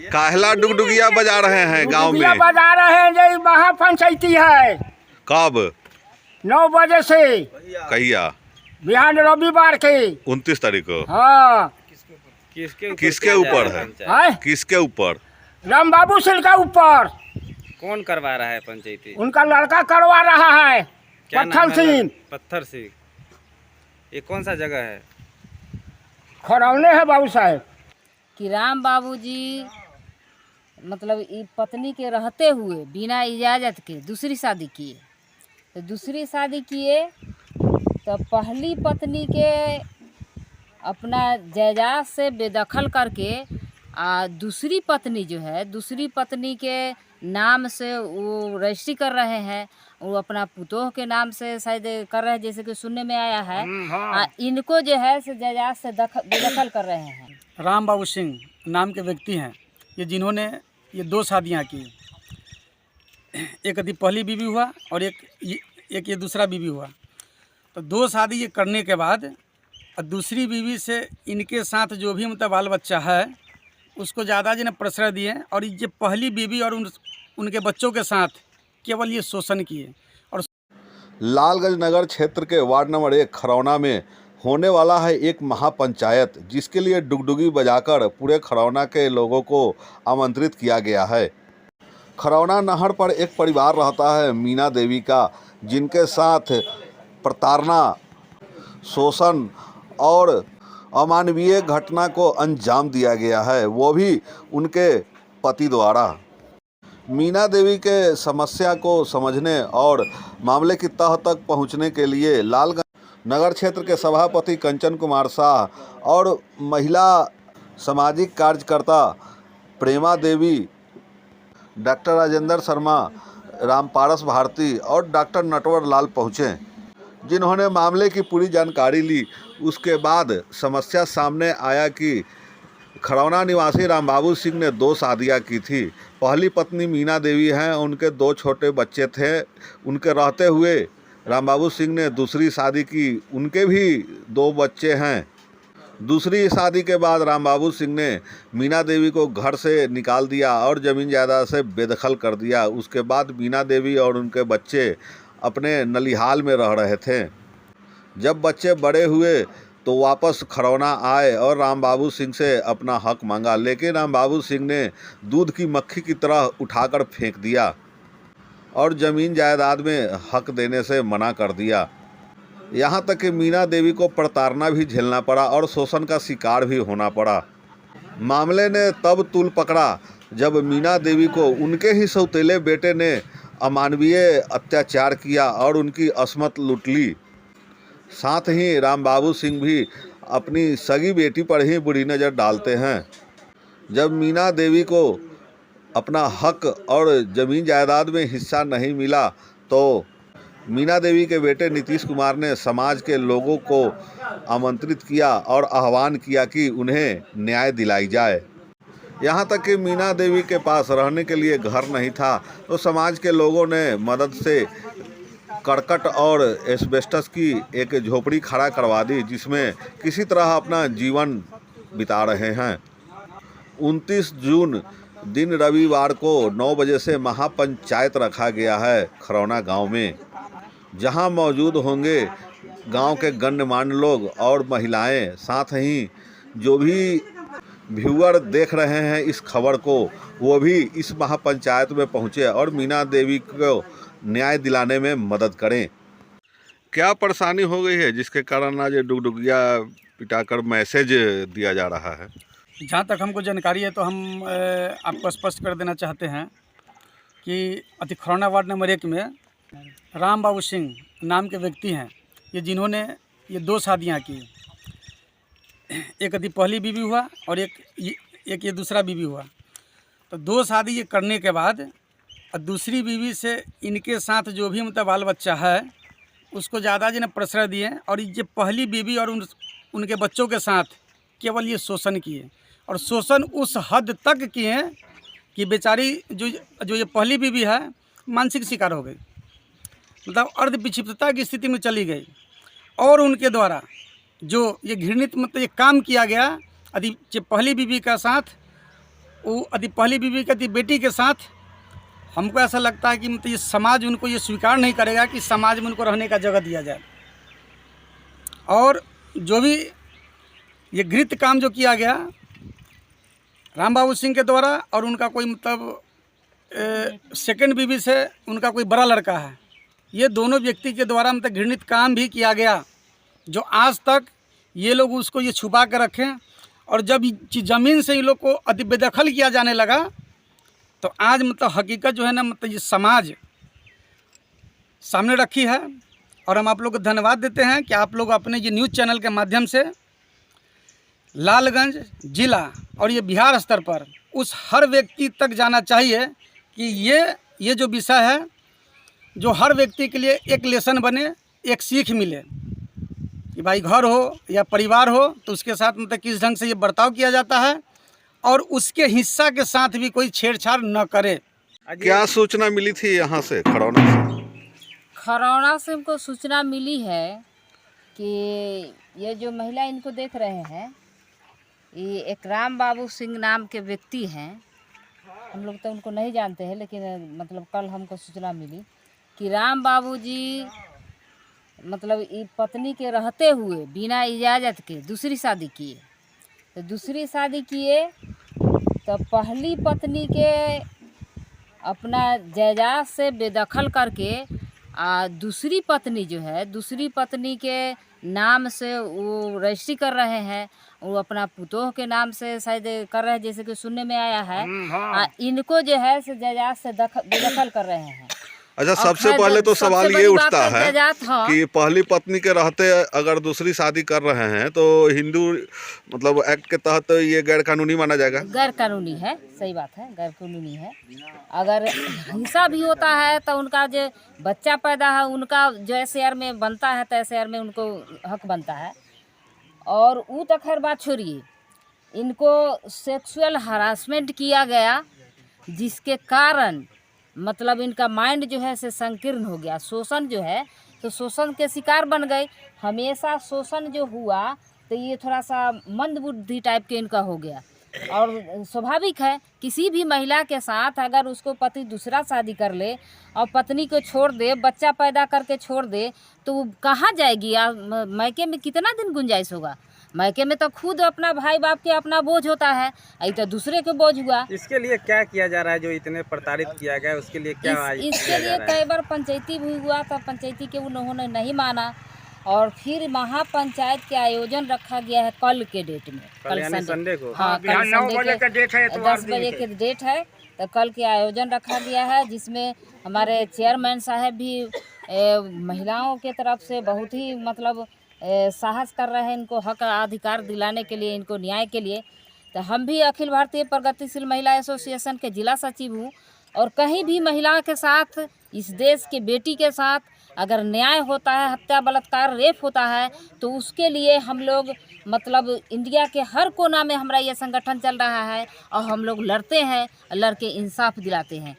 काहला डुगडुगिया बजा रहे हैं गांव डुगडुगिया में? बजा रहे हैं, ये महापंचायती है। कब? 9 बजे से कहिया? बिहान रविवार के 29 तारीख को। हाँ। किसके ऊपर है? किसके ऊपर? राम बाबू सिंह का ऊपर। कौन करवा रहा है पंचायती? उनका लड़का करवा रहा है, क्या पत्थर नाम है? सिंह। पत्थर सिंह। ये कौन सा जगह है? खरौने है बाबू साहब। कि राम बाबूजी मतलब पत्नी के रहते हुए बिना इजाज़त के दूसरी शादी किए। तो दूसरी शादी किए तो पहली पत्नी के अपना जायदाद से बेदखल करके दूसरी पत्नी जो है, दूसरी पत्नी के नाम से वो रजिस्ट्री कर रहे हैं। वो अपना पुतोह के नाम से शायद कर रहे हैं, जैसे कि सुनने में आया है। इनको जो है से जायदाद से बेदखल कर रहे हैं। राम बाबू सिंह नाम के व्यक्ति हैं ये, जिन्होंने ये 2 शादियां की। एक यदि पहली बीवी हुआ और एक ये दूसरा बीवी हुआ। तो 2 शादी ये करने के बाद और दूसरी बीवी से इनके साथ जो भी मतलब बाल बच्चा है उसको ज़्यादा जी ने प्रश्रय दिए। और ये पहली बीवी और उनके बच्चों के साथ केवल ये शोषण किए। और लालगंज नगर क्षेत्र के वार्ड नंबर 1 खरौना में होने वाला है एक महापंचायत, जिसके लिए डुगडुगी बजाकर पूरे खरौना के लोगों को आमंत्रित किया गया है। खरौना नहर पर एक परिवार रहता है मीना देवी का, जिनके साथ प्रताड़ना, शोषण और अमानवीय घटना को अंजाम दिया गया है, वो भी उनके पति द्वारा। मीना देवी के समस्या को समझने और मामले की तह तक पहुंचने के लिए लालगंज नगर क्षेत्र के सभापति कंचन कुमार शाह और महिला सामाजिक कार्यकर्ता प्रेमा देवी, डॉक्टर राजेंद्र शर्मा, रामपारस भारती और डॉक्टर नटवर लाल पहुँचे, जिन्होंने मामले की पूरी जानकारी ली। उसके बाद समस्या सामने आया कि खरौना निवासी राम बाबू सिंह ने 2 शादियां की थी। पहली पत्नी मीना देवी हैं, उनके 2 छोटे बच्चे थे। उनके रहते हुए राम बाबू सिंह ने दूसरी शादी की, उनके भी 2 बच्चे हैं। दूसरी शादी के बाद राम बाबू सिंह ने मीना देवी को घर से निकाल दिया और ज़मीन जायदाद से बेदखल कर दिया। उसके बाद मीना देवी और उनके बच्चे अपने नलिहाल में रह रहे थे। जब बच्चे बड़े हुए तो वापस खरौना आए और राम बाबू सिंह से अपना हक मांगा, लेकिन राम बाबू सिंह ने दूध की मक्खी की तरह उठाकर फेंक दिया और ज़मीन जायदाद में हक देने से मना कर दिया। यहाँ तक कि मीना देवी को प्रताड़ना भी झेलना पड़ा और शोषण का शिकार भी होना पड़ा। मामले ने तब तूल पकड़ा जब मीना देवी को उनके ही सौतेले बेटे ने अमानवीय अत्याचार किया और उनकी अस्मत लूट ली। साथ ही राम बाबू सिंह भी अपनी सगी बेटी पर ही बुरी नज़र डालते हैं। जब मीना देवी को अपना हक और ज़मीन जायदाद में हिस्सा नहीं मिला तो मीना देवी के बेटे नीतीश कुमार ने समाज के लोगों को आमंत्रित किया और आह्वान किया कि उन्हें न्याय दिलाई जाए। यहाँ तक कि मीना देवी के पास रहने के लिए घर नहीं था, तो समाज के लोगों ने मदद से करकट और एस्बेस्टस की एक झोपड़ी खड़ा करवा दी, जिसमें किसी तरह अपना जीवन बिता रहे हैं। 29 जून दिन रविवार को 9 बजे से महापंचायत रखा गया है खरौना गांव में, जहां मौजूद होंगे गांव के गण्यमान्य लोग और महिलाएं। साथ ही जो भी व्यूअर देख रहे हैं इस खबर को, वो भी इस महापंचायत में पहुंचे और मीना देवी को न्याय दिलाने में मदद करें। क्या परेशानी हो गई है जिसके कारण आज डुगडुगिया पिटाकर मैसेज दिया जा रहा है? जहाँ तक हमको जानकारी है तो हम आपको स्पष्ट कर देना चाहते हैं कि अति खरौना वार्ड नंबर 1 में राम बाबू सिंह नाम के व्यक्ति हैं ये, जिन्होंने ये 2 शादियां की। एक यदि पहली बीवी हुआ और एक ये दूसरा बीवी हुआ। तो 2 शादी ये करने के बाद और दूसरी बीवी से इनके साथ जो भी मतलब बाल बच्चा है उसको ज़्यादा जी ने प्रश्रय दिए। और ये पहली बीवी और उनके बच्चों के साथ केवल ये शोषण किए। और शोषण उस हद तक किए कि बेचारी जो ये पहली बीवी है मानसिक शिकार हो गई, मतलब अर्ध विक्षिप्तता की स्थिति में चली गई। और उनके द्वारा जो ये घृणित मतलब ये काम किया गया, यदि पहली बीवी का साथ वो अति पहली बीवी की अति बेटी के साथ हमको ऐसा लगता है कि मतलब ये समाज उनको ये स्वीकार नहीं करेगा कि समाज में उनको रहने का जगह दिया जाए। और जो भी ये घृत काम जो किया गया राम बाबू सिंह के द्वारा, और उनका कोई मतलब सेकंड बीवी से उनका कोई बड़ा लड़का है, ये दोनों व्यक्ति के द्वारा मतलब घृणित काम भी किया गया, जो आज तक ये लोग उसको ये छुपा कर रखें। और जब ज़मीन से इन लोग को अति बेदखल किया जाने लगा तो आज मतलब हकीकत जो है ना मतलब ये समाज सामने रखी है। और हम आप लोग को धन्यवाद देते हैं कि आप लोग अपने ये न्यूज़ चैनल के माध्यम से लालगंज जिला और ये बिहार स्तर पर उस हर व्यक्ति तक जाना चाहिए कि ये जो विषय है जो हर व्यक्ति के लिए एक लेसन बने, एक सीख मिले कि भाई घर हो या परिवार हो तो उसके साथ मतलब किस ढंग से ये बर्ताव किया जाता है और उसके हिस्सा के साथ भी कोई छेड़छाड़ न करे। क्या सूचना मिली थी यहाँ से खरौना से? खरौना से हमको सूचना मिली है कि ये जो महिला इनको देख रहे हैं ये एक राम बाबू सिंह नाम के व्यक्ति हैं। हम लोग तो उनको नहीं जानते हैं, लेकिन मतलब कल हमको सूचना मिली कि राम बाबू जी मतलब ये पत्नी के रहते हुए बिना इजाज़त के दूसरी शादी किए। तो दूसरी शादी किए तो पहली पत्नी के अपना जायदाद से बेदखल करके दूसरी पत्नी जो है दूसरी पत्नी के नाम से वो रजिस्ट्री कर रहे हैं। वो अपना पुतोह के नाम से शायद कर रहे हैं, जैसे कि सुनने में आया है। इनको जो है से जायदाद से बेदखल कर रहे हैं। अच्छा, सबसे पहले तो सवाल ये उठता है कि पहली पत्नी के रहते अगर दूसरी शादी कर रहे हैं तो हिंदू मतलब एक्ट के तहत ये गैर कानूनी माना जाएगा? गैर कानूनी है, सही बात है, गैर कानूनी है। अगर हिस्सा भी होता है तो उनका जो बच्चा पैदा है उनका जो SAR में बनता है तो SAR में उनको हक बनता है। और वो तो खैर बात छोड़िए, इनको सेक्सुअल हरासमेंट किया गया जिसके कारण मतलब इनका माइंड जो है से संकीर्ण हो गया। शोषण जो है तो शोषण के शिकार बन गए। हमेशा शोषण जो हुआ तो ये थोड़ा सा मंदबुद्धि टाइप के इनका हो गया। और स्वाभाविक है किसी भी महिला के साथ अगर उसको पति दूसरा शादी कर ले और पत्नी को छोड़ दे, बच्चा पैदा करके छोड़ दे तो वो कहाँ जाएगी? मायके में कितना दिन गुंजाइश होगा? मायके में तो खुद अपना भाई बाप के अपना बोझ होता है, ये तो दूसरे के बोझ हुआ। इसके लिए क्या किया जा रहा है? जो इतने प्रताड़ित किया गया उसके लिए क्या इसके लिए कई बार पंचायती भी हुआ था, पंचायती के उन्होंने नहीं माना और फिर महापंचायत के आयोजन रखा गया है कल के डेट में, कल संडे को। हाँ, कल 9 बजे का डेट है, 10 बजे के डेट है। तो कल के आयोजन रखा गया है जिसमें हमारे चेयरमैन साहब भी महिलाओं के तरफ से बहुत ही मतलब साहस कर रहे हैं इनको हक अधिकार दिलाने के लिए, इनको न्याय के लिए। तो हम भी अखिल भारतीय प्रगतिशील महिला एसोसिएशन के जिला सचिव हूँ और कहीं भी महिला के साथ, इस देश के बेटी के साथ अगर न्याय होता है, हत्या बलात्कार रेप होता है तो उसके लिए हम लोग मतलब इंडिया के हर कोना में हमारा ये संगठन चल रहा है और हम लोग लड़ते हैं, लड़के इंसाफ दिलाते हैं।